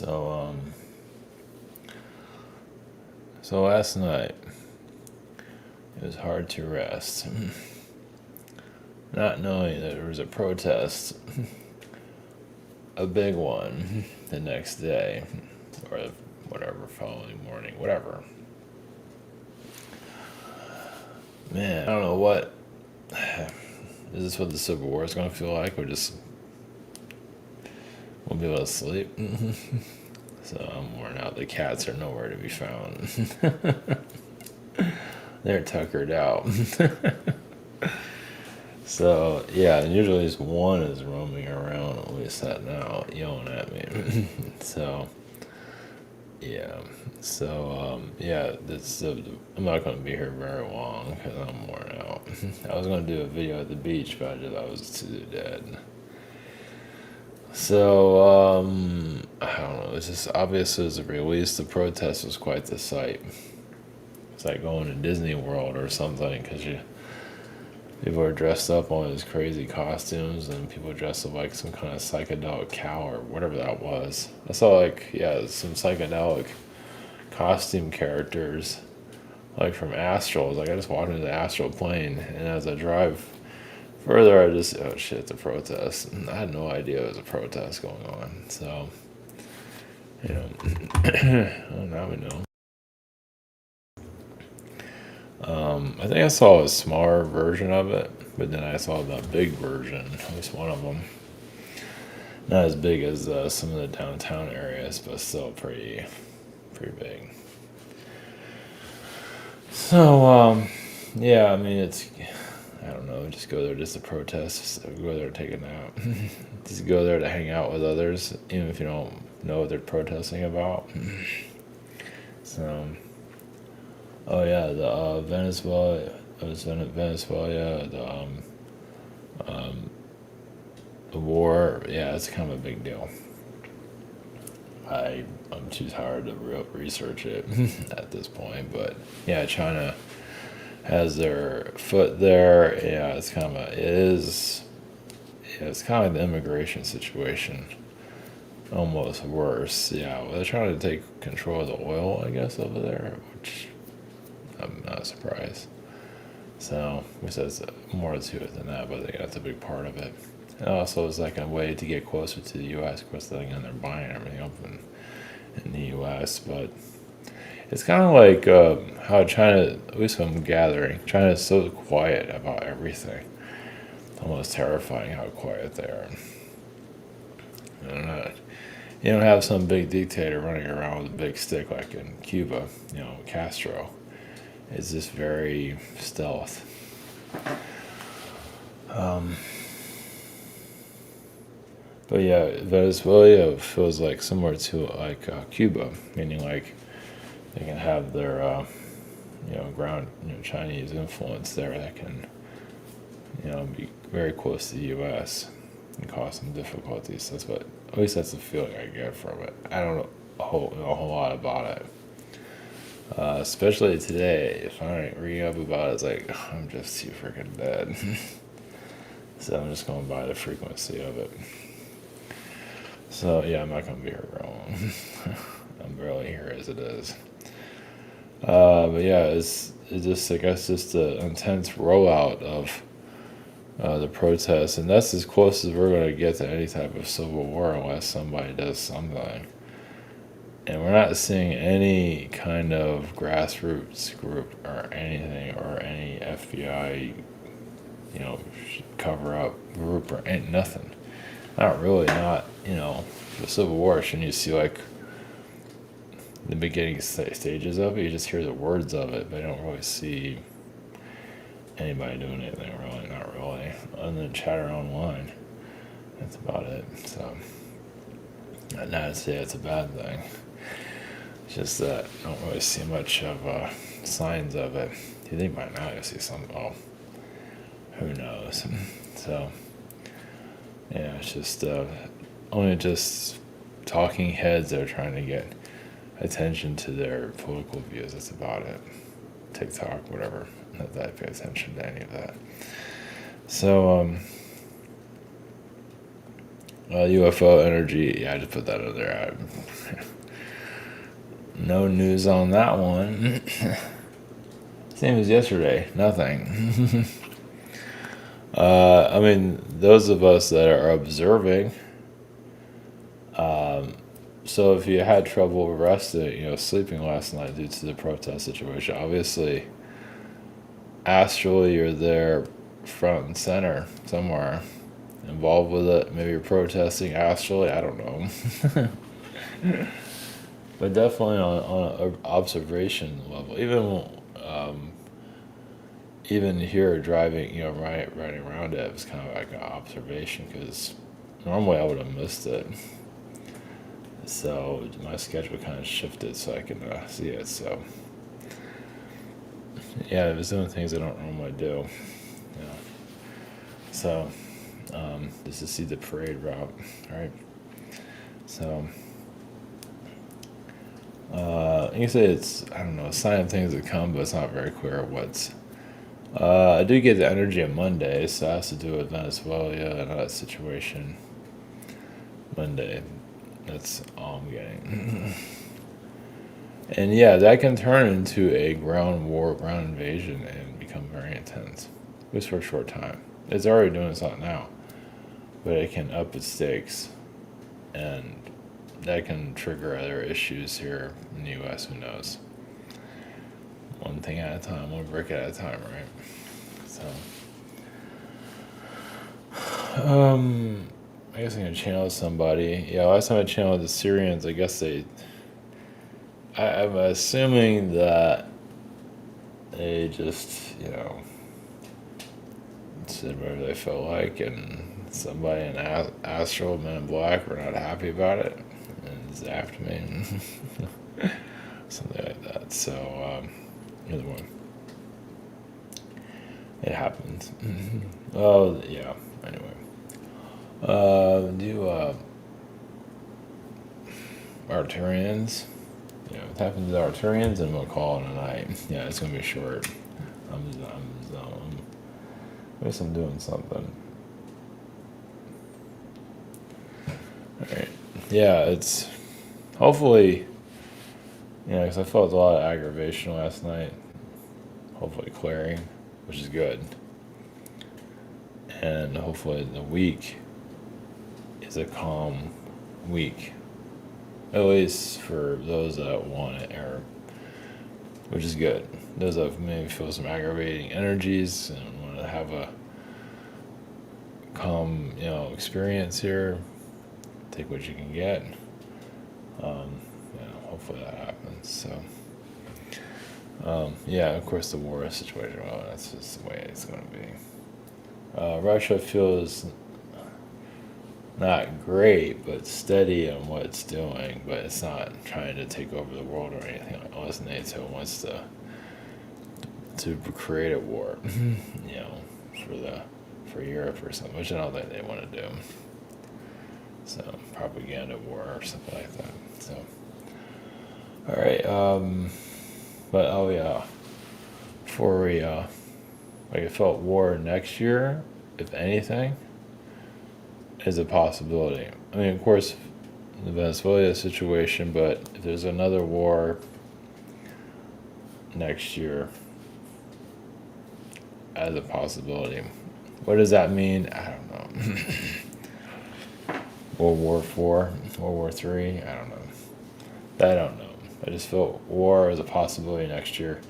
So last night it was hard to rest, not knowing that there was a protest, a big one, the next day, or whatever following morning, whatever. Man, I don't know what. Is this what the Civil War is going to feel like? We'll be able to sleep. So I'm worn out. The cats are nowhere to be found. They're tuckered out. So yeah, and usually just one is roaming around, at least that now, yelling at me. So yeah, yeah, I'm not going to be here very long because I'm worn out. I was going to do a video at the beach, but I was too dead. So I don't know. It's just obvious as a release. The protest was quite the sight. It's like going to Disney World or something because people are dressed up all in these crazy costumes, and people dressed up like some kind of psychedelic cow or whatever that was. I saw some psychedelic costume characters, like from Astral. Like I just walked into the Astral plane, and as I drive further, oh shit, it's a protest. I had no idea it was a protest going on. So, now we know. I think I saw a smaller version of it, but then I saw the big version, at least one of them. Not as big as some of the downtown areas, but still pretty big. So, yeah, I mean, I don't know, just go there just to protest, just go there to take a nap. Just go there to hang out with others, even if you don't know what they're protesting about. So, oh yeah, Venezuela, it was Venezuela, the war, yeah, it's kind of a big deal. I'm too tired to research it at this point, but yeah, China has their foot there. Yeah, it's kind of it's kind of like the immigration situation, almost worse. Yeah, well, they're trying to take control of the oil, I guess, over there, which I'm not surprised. So, which has more to it than that, but I think that's a big part of it. And also, it's like a way to get closer to the U.S. Of course, they're buying everything up in the U.S., but it's kind of like how China, at least what I'm gathering, China is so quiet about everything. It's almost terrifying how quiet they are. You don't have some big dictator running around with a big stick like in Cuba, Castro. It's just very stealth. But yeah, Venezuela feels like similar to like Cuba, meaning like they can have their ground Chinese influence there that can be very close to the U.S. and cause some difficulties. At least that's the feeling I get from it. I don't know a whole lot about it. Especially today, if I ain't reading up about it, it's like I'm just too freaking dead. So I'm just going by the frequency of it. So yeah, I'm not gonna be here very long. I'm barely here as it is. But yeah, it's just I guess just the intense rollout of the protests, and that's as close as we're gonna get to any type of civil war unless somebody does something. And we're not seeing any kind of grassroots group or anything or any FBI, cover up group or nothing. Not really, the Civil War, shouldn't you see like the beginning stages of it? You just hear the words of it, but you don't really see anybody doing anything really, not really, other than chatter online. That's about it. So, not to say it's a bad thing. It's just that I don't really see much of signs of it. You think by now you'll see some, well, who knows? So, yeah, it's just only just talking heads that are trying to get attention to their political views. That's about it. TikTok, whatever. Not that I pay attention to any of that. So, UFO energy. Yeah, I just put that in there. No news on that one. Same as yesterday. Nothing. I mean, those of us that are observing. So if you had trouble resting, sleeping last night due to the protest situation, obviously, astrally you're there, front and center somewhere, involved with it. Maybe you're protesting astrally. I don't know. But definitely on an observation level, even here driving, riding around it was kind of like an observation because normally I would have missed it. So my schedule kind of shifted so I can see it. So yeah, it was doing things I don't normally do. Yeah. So just to see the parade route, right? So. You can say it's, I don't know, a sign of things to come, but it's not very clear what's. I do get the energy on Monday, so that has to do with Venezuela and that situation. Monday. That's all I'm getting. And yeah, that can turn into a ground war, ground invasion, and become very intense. Just for a short time. It's already doing something now. But it can up its stakes. And that can trigger other issues here in the U.S., who knows? One thing at a time, one brick at a time, right? So, I guess I'm gonna channel somebody. Yeah, last time I channeled the Syrians, I guess I'm assuming that they just, said whatever they felt like, and somebody in Astral Men in Black were not happy about it and zapped me. Something like that. So, either one. It happens. Oh, yeah. Anyway. Arturians. It happens to the Arturians, and we'll call it a night. Yeah, it's going to be short. I guess I'm doing something. Alright. Yeah, it's hopefully, because I felt a lot of aggravation last night. Hopefully clearing, which is good. And hopefully the week is a calm week. At least for those that want it, which is good. Those that maybe feel some aggravating energies and want to have a calm, experience here. Take what you can get. Hopefully that happens. So, of course the war situation. Well, that's just the way it's going to be. Russia feels not great, but steady on what it's doing. But it's not trying to take over the world or anything like unless NATO wants to create a war, for Europe or something, which I don't think they want to do. So propaganda war or something like that. So, all right. But before we I felt war next year, if anything, is a possibility. I mean, of course, the Venezuela situation, but if there's another war next year as a possibility, what does that mean? I don't know. World War IV, World War III, I don't know. I just feel war is a possibility next year,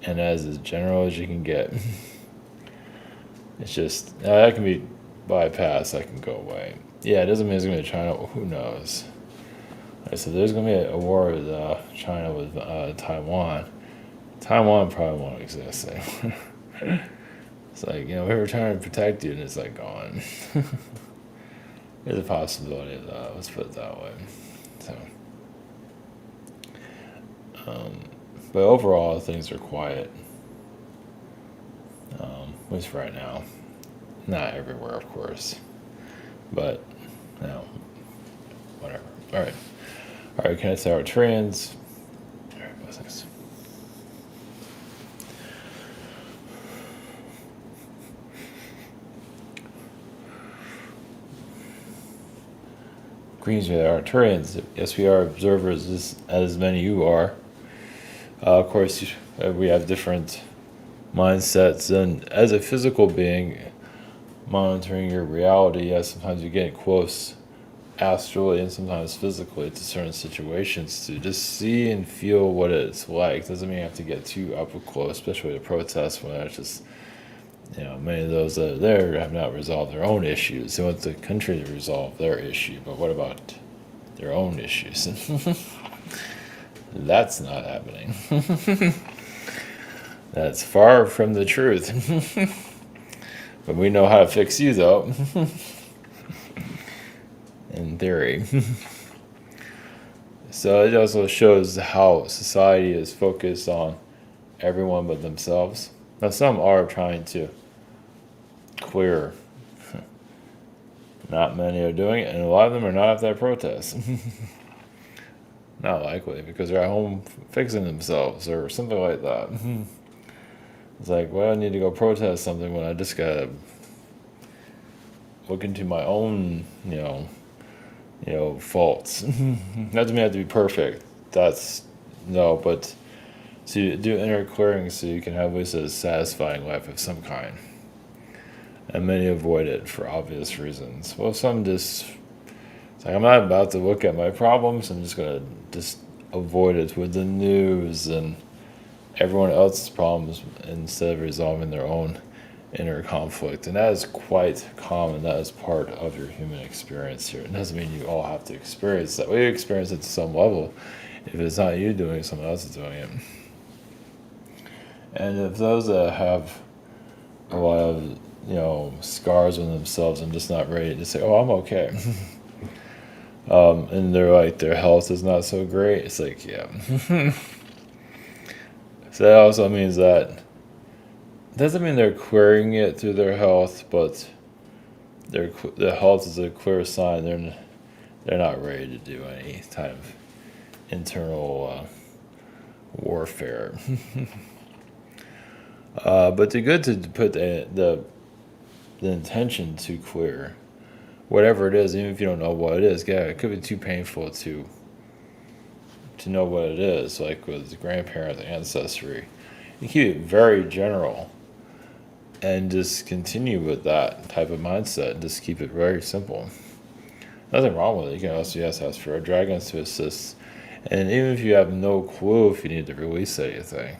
and as general as you can get. It's just, that can be bypassed, that can go away. Yeah, it doesn't mean it's going to be China, who knows. So there's going to be a war with China with Taiwan. Taiwan probably won't exist anymore. It's like, we were trying to protect you, and it's like gone. There's a possibility of that, let's put it that way. So, but overall, things are quiet. At least right now. Not everywhere, of course. But, whatever. All right, can I say our trans? All right, blessings. Greens are the Arcturians. Yes, we are observers, as many you are. Of course, we have different mindsets, and as a physical being, monitoring your reality, yes, sometimes you get close astrally and sometimes physically to certain situations to just see and feel what it's like. Doesn't mean you have to get too up close, especially to protests when it's just, many of those that are there have not resolved their own issues. They want the country to resolve their issue, but what about their own issues? That's not happening. That's far from the truth. But we know how to fix you, though. In theory. So it also shows how society is focused on everyone but themselves. Now, some are trying to clear. Not many are doing it, and a lot of them are not at that protest. Not likely, because they're at home fixing themselves or something like that. It's like, well, I need to go protest something when I just gotta look into my own, faults. Not doesn't have to be perfect. That's no, but to do inner clearing so you can have at least a satisfying life of some kind. And many avoid it for obvious reasons. Well, some just, it's like, I'm not about to look at my problems. I'm just gonna just avoid it with the news and everyone else's problems instead of resolving their own inner conflict. And that is quite common. That is part of your human experience here. It doesn't mean you all have to experience that. We experience it to some level. If it's not you doing it, someone else is doing it. And if those that have a lot of, scars on themselves and just not ready to say, oh, I'm okay. And they're like, their health is not so great. It's like, yeah. So that also means that doesn't mean they're clearing it through their health, but their health is a clear sign they're not ready to do any type of internal warfare. But it's good to put the intention to clear whatever it is, even if you don't know what it is. Yeah, it could be too painful to know what it is, like with grandparents' ancestry. You keep it very general and just continue with that type of mindset and just keep it very simple. Nothing wrong with it. You can also ask for dragons to assist. And even if you have no clue if you need to release anything,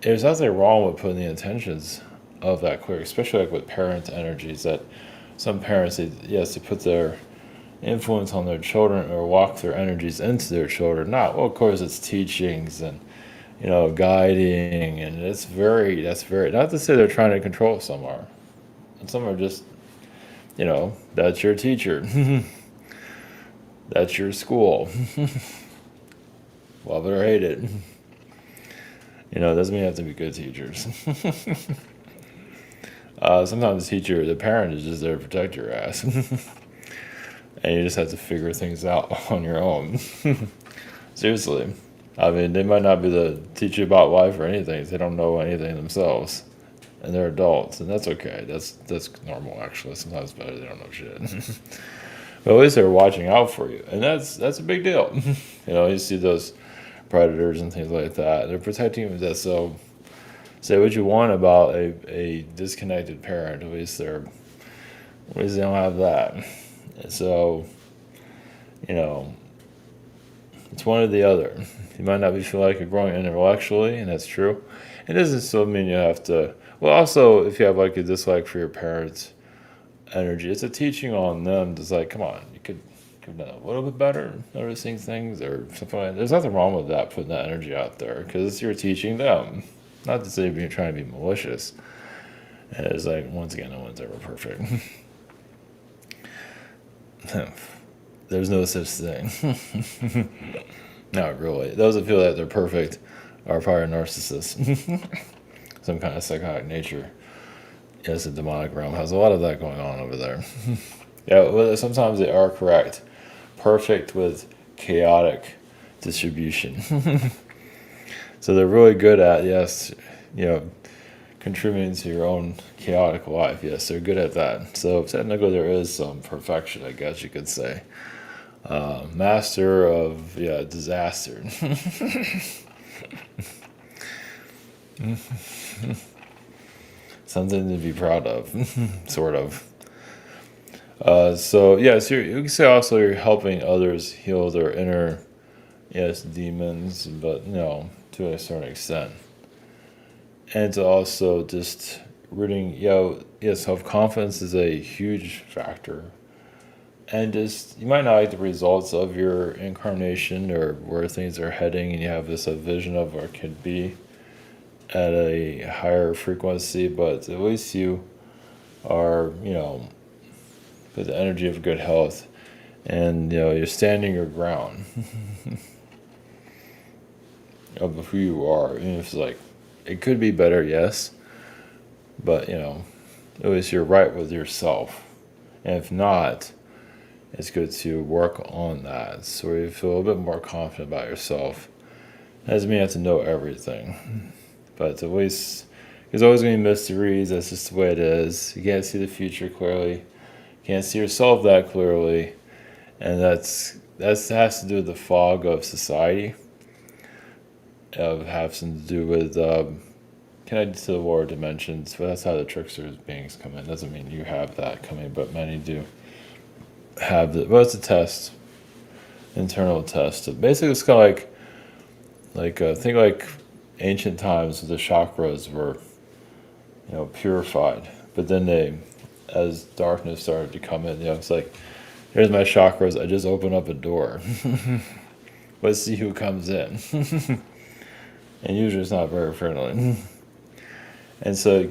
there's nothing wrong with putting the intentions of that clear, especially like with parent energies, that some parents, they put their influence on their children or walk their energies into their children. Not, well, of course, it's teachings and, guiding, and that's very, not to say they're trying to control, some are. And some are just, that's your teacher. That's your school. Love it or hate it. Doesn't mean you have to be good teachers. Sometimes the parent is just there to protect your ass. And you just have to figure things out on your own. Seriously. I mean, they might not be the teach you about life or anything. They don't know anything themselves. And they're adults, and that's okay. That's normal, actually. Sometimes it's better they don't know shit. But at least they're watching out for you. And that's a big deal. You see those predators and things like that. They're protecting you. That. So say what you want about a disconnected parent. At least they don't have that. So, it's one or the other. You might not feel like you're growing intellectually, and that's true. It doesn't still mean you have to. Well, also, if you have like a dislike for your parents' energy, it's a teaching on them. Just like, come on, you could have done a little bit better, noticing things or something like that. There's nothing wrong with that, putting that energy out there, because you're teaching them. Not to say you're trying to be malicious. And it's like, once again, no one's ever perfect. There's no such thing. Not really. Those that feel that they're perfect are probably narcissists. Some kind of psychotic nature. Yes, the demonic realm has a lot of that going on over there. Yeah, well, sometimes they are correct. Perfect with chaotic distribution. So they're really good at, contributing to your own chaotic life. Yes, they're good at that. So technically there is some perfection, I guess you could say. Master of disaster. Something to be proud of, sort of. So you can say also you're helping others heal their inner, demons, but to a certain extent, and to also just ridding, self confidence is a huge factor, and just you might not like the results of your incarnation or where things are heading, and you have this a vision of what it could be at a higher frequency, but at least you are, with the energy of good health, and you're standing your ground of who you are. And it's like it could be better, yes, but at least you're right with yourself. And if not, it's good to work on that so you feel a little bit more confident about yourself. It doesn't mean you have to know everything, but at least there's always going to be mysteries. That's just the way it is. You can't see the future clearly. You can't see yourself that clearly, and that has to do with the fog of society. Of having to do with connected to the lower dimensions, but that's how the trickster's beings come in. Doesn't mean you have that coming, but many do have the. Well, it's a test, internal test. Basically, it's kind of think like ancient times, the chakras were purified, but then as darkness started to come in, it's like, here's my chakras. I just open up a door. Let's see who comes in. And usually it's not very friendly. And so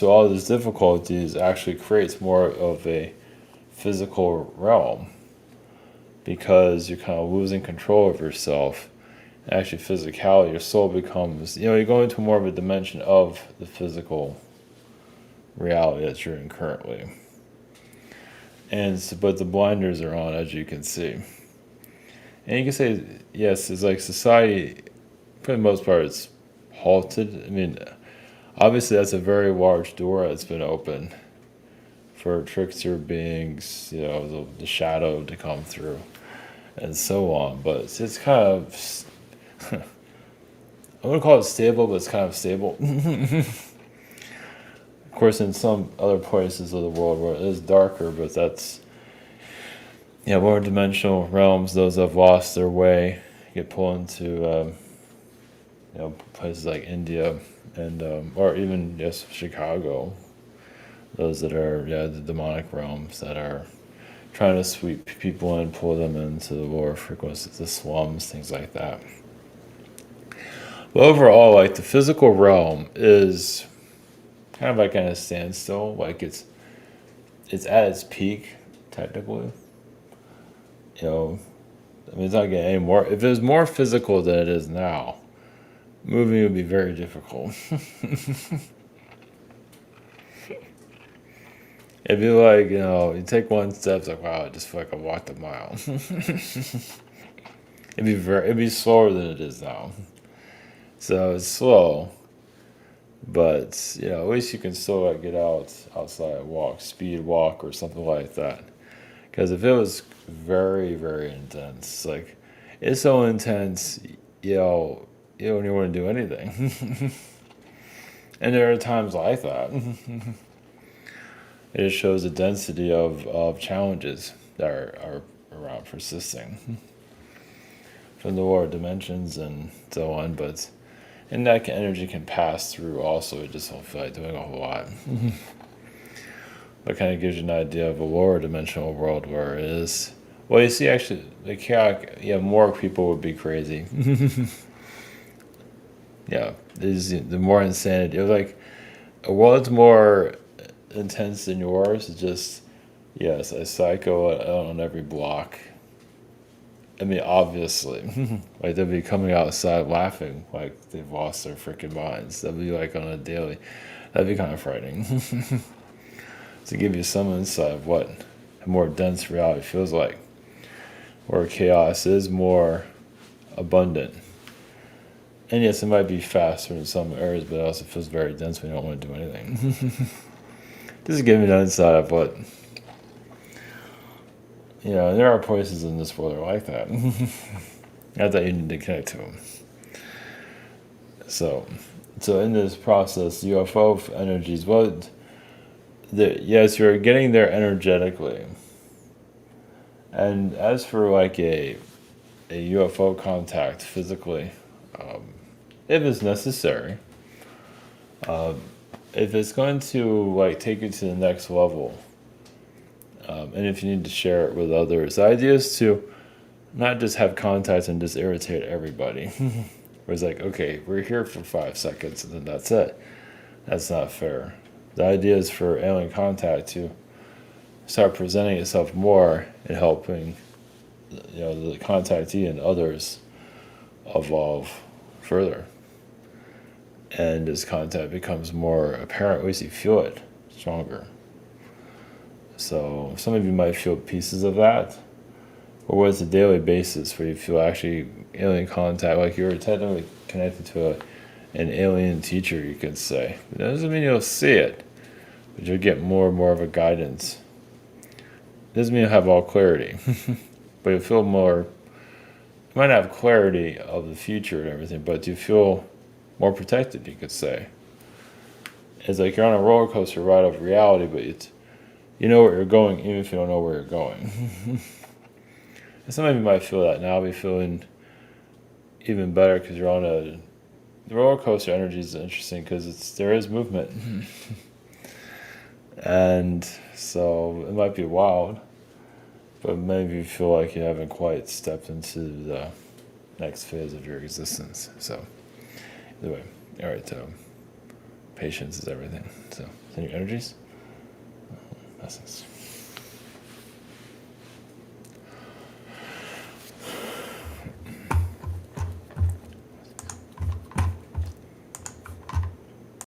all these difficulties actually creates more of a physical realm, because you're kind of losing control of yourself. Actually, physicality, your soul becomes, you go into more of a dimension of the physical reality that you're in currently. But the blinders are on, as you can see. And you can say, yes, it's like society, for the most part, it's halted. I mean, obviously that's a very large door that's been opened for trickster beings, the shadow to come through, and so on. But it's kind of, I wouldn't call it stable, but it's kind of stable. Of course, in some other places of the world where it is darker, but that's, lower dimensional realms, those that have lost their way, get pulled into, places like India and, or even just Chicago. Those that are, the demonic realms that are trying to sweep people in, pull them into the lower frequencies, the slums, things like that. But overall, like the physical realm is kind of like at a standstill. Like it's at its peak, technically. I mean, it's not getting any more. If it was more physical than it is now, moving would be very difficult. It'd be like, you take one step, it's like, wow, I just feel like I walked a mile. It'd be slower than it is now. So it's slow, but at least you can still get outside, walk, speed walk or something like that. Because if it was very, very intense, like it's so intense, you don't even want to do anything. And there are times like that. It just shows the density of challenges that are around persisting from the lower dimensions and so on, and that energy can pass through also. It just don't feel like doing a whole lot. But kind of gives you an idea of a lower dimensional world where it is. Well, you see, actually, the chaotic, more people would be crazy. The more insanity. It was like a world's more intense than yours. It's just, yes, a psycho on every block. I mean, obviously, like they'll be coming outside laughing like they've lost their freaking minds. They'll be like on a daily. That'd be kind of frightening. To give you some insight of what a more dense reality feels like, where chaos is more abundant. And yes, it might be faster in some areas, but it also feels very dense when you don't want to do anything. Just to give me an insight of what You know, there are places in this world that are like that. Not that you need to connect to them. So in this process, UFO energies, yes, you're getting there energetically. And as for like a UFO contact physically, if it's necessary, if it's going to like take you to the next level, and if you need to share it with others, the idea is to not just have contacts and just irritate everybody. Where it's like, okay, we're here for 5 seconds and then that's it. That's not fair. The idea is for alien contact to start presenting itself more and helping, you know, the contactee and others evolve further. And as contact becomes more apparent, at least you feel it stronger. So some of you might feel pieces of that, or what's a daily basis where you feel actually alien contact, like you're technically connected to an alien teacher, you could say. It doesn't mean you'll see it, but you'll get more and more of a guidance. It doesn't mean you'll have all clarity, but you'll feel more. You might not have clarity of the future and everything, but you feel more protected, you could say. It's like you're on a roller coaster ride of reality, but you know where you're going, even if you don't know where you're going. And some of you might feel that now. I'll be feeling even better because you're on the roller coaster energy is interesting because there is movement. And so it might be wild, but maybe you feel like you haven't quite stepped into the next phase of your existence. So either way, all right, patience is everything. So send your energies. Blessings.